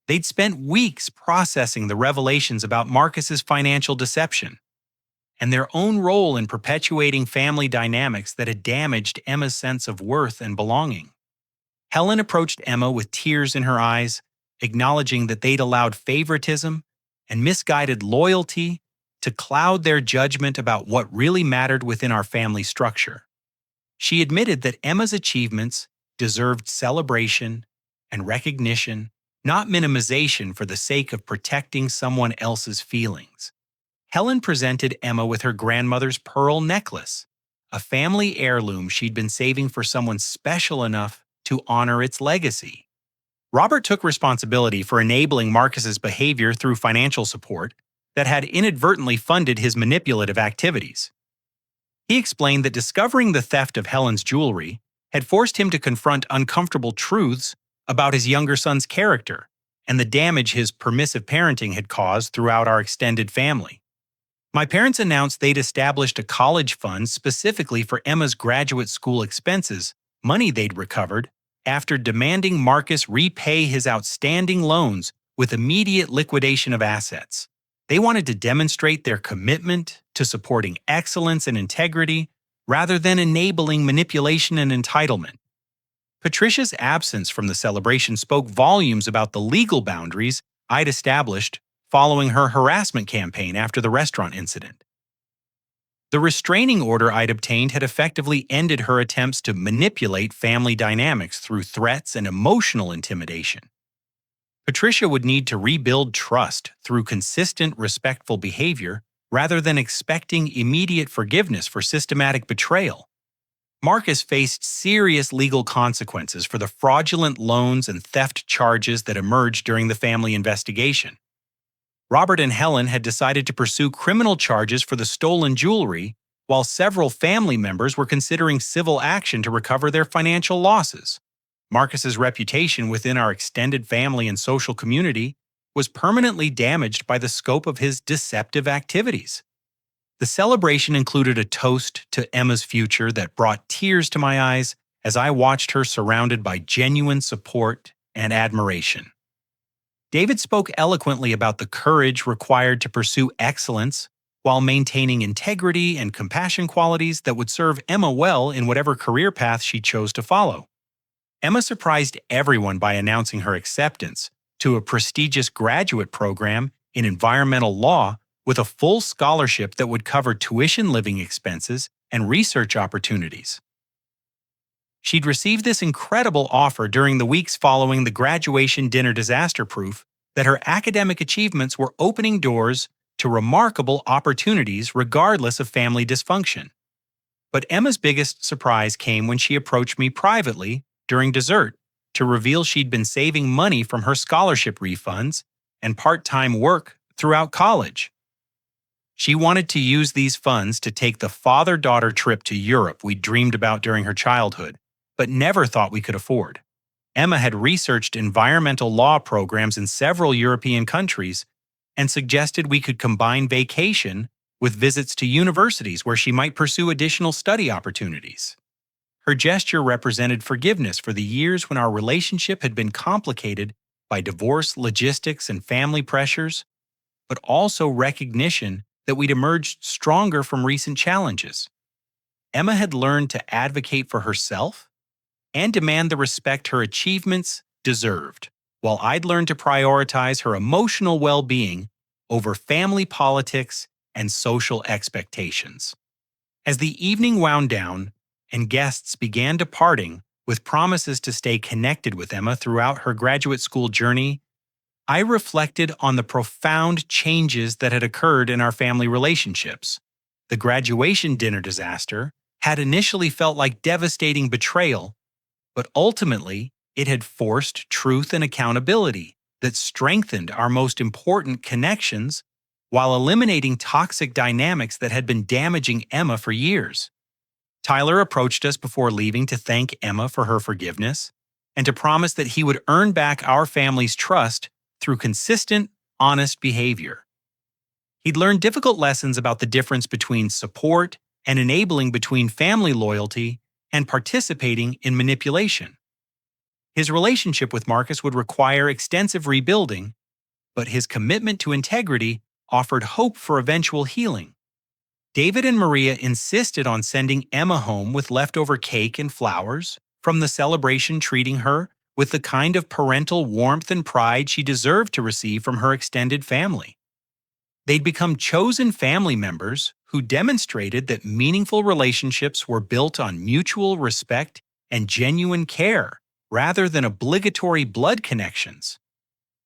They'd spent weeks processing the revelations about Marcus's financial deception and their own role in perpetuating family dynamics that had damaged Emma's sense of worth and belonging. Helen approached Emma with tears in her eyes, acknowledging that they'd allowed favoritism and misguided loyalty to cloud their judgment about what really mattered within our family structure. She admitted that Emma's achievements deserved celebration and recognition, not minimization for the sake of protecting someone else's feelings. Helen presented Emma with her grandmother's pearl necklace, a family heirloom she'd been saving for someone special enough to honor its legacy. Robert took responsibility for enabling Marcus's behavior through financial support that had inadvertently funded his manipulative activities. He explained that discovering the theft of Helen's jewelry had forced him to confront uncomfortable truths about his younger son's character and the damage his permissive parenting had caused throughout our extended family. My parents announced they'd established a college fund specifically for Emma's graduate school expenses, money they'd recovered after demanding Marcus repay his outstanding loans with immediate liquidation of assets. They wanted to demonstrate their commitment to supporting excellence and integrity rather than enabling manipulation and entitlement. Patricia's absence from the celebration spoke volumes about the legal boundaries I'd established following her harassment campaign after the restaurant incident. The restraining order I'd obtained had effectively ended her attempts to manipulate family dynamics through threats and emotional intimidation. Patricia would need to rebuild trust through consistent, respectful behavior rather than expecting immediate forgiveness for systematic betrayal. Marcus faced serious legal consequences for the fraudulent loans and theft charges that emerged during the family investigation. Robert and Helen had decided to pursue criminal charges for the stolen jewelry, while several family members were considering civil action to recover their financial losses. Marcus's reputation within our extended family and social community was permanently damaged by the scope of his deceptive activities. The celebration included a toast to Emma's future that brought tears to my eyes as I watched her surrounded by genuine support and admiration. David spoke eloquently about the courage required to pursue excellence while maintaining integrity and compassion, qualities that would serve Emma well in whatever career path she chose to follow. Emma surprised everyone by announcing her acceptance to a prestigious graduate program in environmental law with a full scholarship that would cover tuition, living expenses, and research opportunities. She'd received this incredible offer during the weeks following the graduation dinner disaster, proof that her academic achievements were opening doors to remarkable opportunities regardless of family dysfunction. But Emma's biggest surprise came when she approached me privately during dessert to reveal she'd been saving money from her scholarship refunds and part-time work throughout college. She wanted to use these funds to take the father-daughter trip to Europe we'd dreamed about during her childhood, but never thought we could afford. Emma had researched environmental law programs in several European countries and suggested we could combine vacation with visits to universities where she might pursue additional study opportunities. Her gesture represented forgiveness for the years when our relationship had been complicated by divorce, logistics, and family pressures, but also recognition that we'd emerged stronger from recent challenges. Emma had learned to advocate for herself and demand the respect her achievements deserved, while I'd learned to prioritize her emotional well-being over family politics and social expectations. As the evening wound down and guests began departing with promises to stay connected with Emma throughout her graduate school journey, I reflected on the profound changes that had occurred in our family relationships. The graduation dinner disaster had initially felt like devastating betrayal, but ultimately it had forced truth and accountability that strengthened our most important connections while eliminating toxic dynamics that had been damaging Emma for years. Tyler approached us before leaving to thank Emma for her forgiveness and to promise that he would earn back our family's trust through consistent, honest behavior. He'd learned difficult lessons about the difference between support and enabling, between family loyalty and participating in manipulation. His relationship with Marcus would require extensive rebuilding, but his commitment to integrity offered hope for eventual healing. David and Maria insisted on sending Emma home with leftover cake and flowers from the celebration, treating her with the kind of parental warmth and pride she deserved to receive from her extended family. They'd become chosen family members who demonstrated that meaningful relationships were built on mutual respect and genuine care, rather than obligatory blood connections.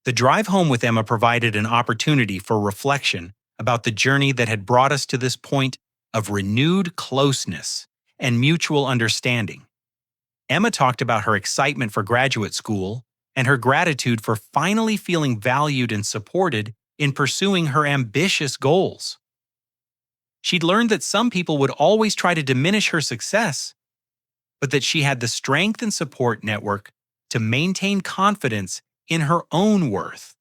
The drive home with Emma provided an opportunity for reflection about the journey that had brought us to this point of renewed closeness and mutual understanding. Emma talked about her excitement for graduate school and her gratitude for finally feeling valued and supported in pursuing her ambitious goals. She'd learned that some people would always try to diminish her success, but that she had the strength and support network to maintain confidence in her own worth.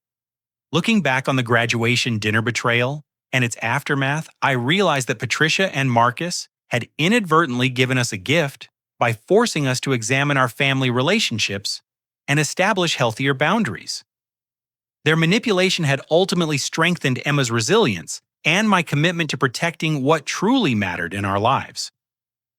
Looking back on the graduation dinner betrayal and its aftermath, I realized that Patricia and Marcus had inadvertently given us a gift by forcing us to examine our family relationships and establish healthier boundaries. Their manipulation had ultimately strengthened Emma's resilience and my commitment to protecting what truly mattered in our lives.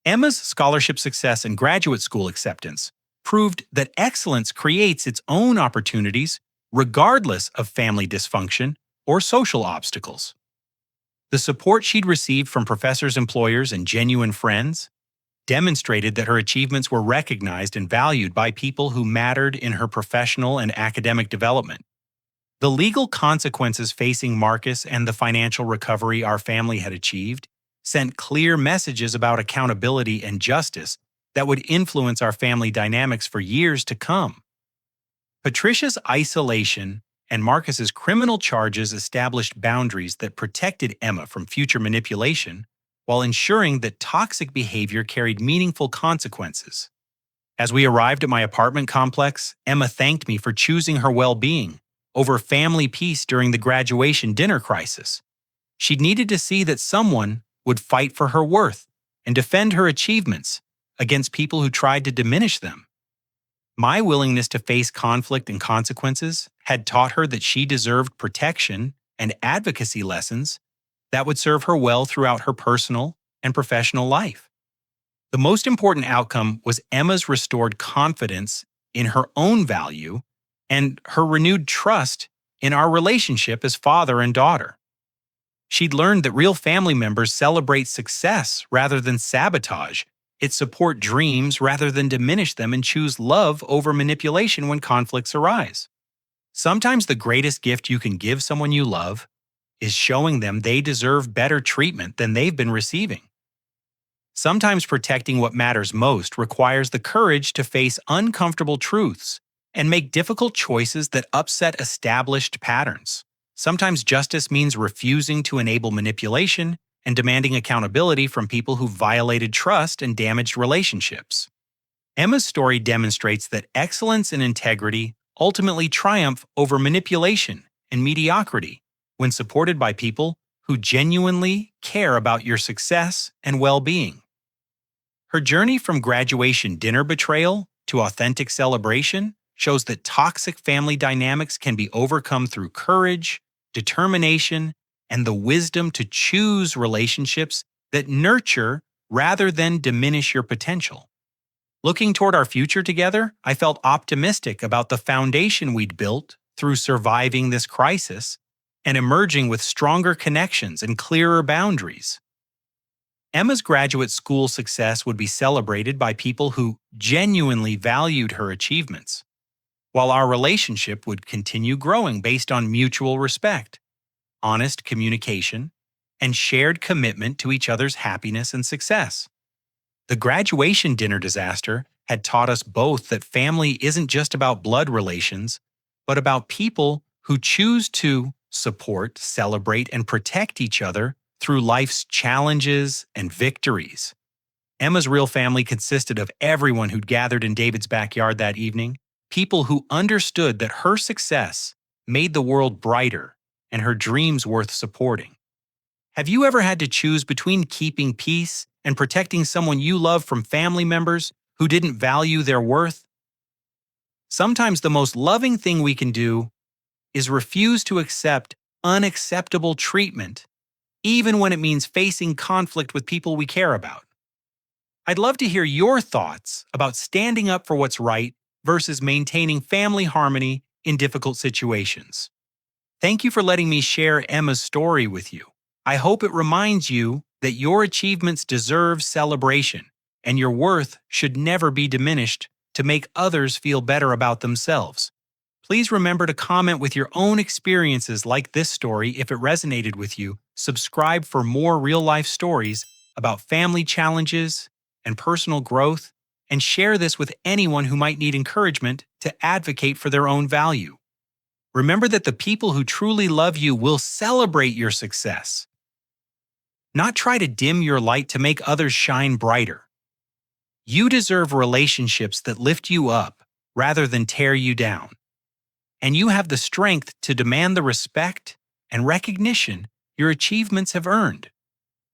Emma's scholarship success and graduate school acceptance proved that excellence creates its own opportunities regardless of family dysfunction or social obstacles. The support she'd received from professors, employers, and genuine friends demonstrated that her achievements were recognized and valued by people who mattered in her professional and academic development. The legal consequences facing Marcus and the financial recovery our family had achieved sent clear messages about accountability and justice that would influence our family dynamics for years to come. Patricia's isolation and Marcus's criminal charges established boundaries that protected Emma from future manipulation while ensuring that toxic behavior carried meaningful consequences. As we arrived at my apartment complex, Emma thanked me for choosing her well-being over family peace during the graduation dinner crisis. She'd needed to see that someone would fight for her worth and defend her achievements against people who tried to diminish them. My willingness to face conflict and consequences had taught her that she deserved protection and advocacy lessons that would serve her well throughout her personal and professional life. The most important outcome was Emma's restored confidence in her own value and her renewed trust in our relationship as father and daughter. She'd learned that real family members celebrate success rather than sabotage, it support dreams rather than diminish them, and choose love over manipulation when conflicts arise. Sometimes the greatest gift you can give someone you love is showing them they deserve better treatment than they've been receiving. Sometimes protecting what matters most requires the courage to face uncomfortable truths and make difficult choices that upset established patterns. Sometimes justice means refusing to enable manipulation and demanding accountability from people who violated trust and damaged relationships. Emma's story demonstrates that excellence and integrity ultimately triumph over manipulation and mediocrity when supported by people who genuinely care about your success and well-being. Her journey from graduation dinner betrayal to authentic celebration shows that toxic family dynamics can be overcome through courage, determination, and the wisdom to choose relationships that nurture rather than diminish your potential. Looking toward our future together, I felt optimistic about the foundation we'd built through surviving this crisis and emerging with stronger connections and clearer boundaries. Emma's graduate school success would be celebrated by people who genuinely valued her achievements, while our relationship would continue growing based on mutual respect, honest communication, and shared commitment to each other's happiness and success. The graduation dinner disaster had taught us both that family isn't just about blood relations, but about people who choose to support, celebrate, and protect each other through life's challenges and victories. Emma's real family consisted of everyone who'd gathered in David's backyard that evening, people who understood that her success made the world brighter and her dreams worth supporting. Have you ever had to choose between keeping peace and protecting someone you love from family members who didn't value their worth? Sometimes the most loving thing we can do is refuse to accept unacceptable treatment, even when it means facing conflict with people we care about. I'd love to hear your thoughts about standing up for what's right versus maintaining family harmony in difficult situations. Thank you for letting me share Emma's story with you. I hope it reminds you that your achievements deserve celebration and your worth should never be diminished to make others feel better about themselves. Please remember to comment with your own experiences like this story if it resonated with you. Subscribe for more real-life stories about family challenges and personal growth, and share this with anyone who might need encouragement to advocate for their own value. Remember that the people who truly love you will celebrate your success, not try to dim your light to make others shine brighter. You deserve relationships that lift you up rather than tear you down. And you have the strength to demand the respect and recognition your achievements have earned.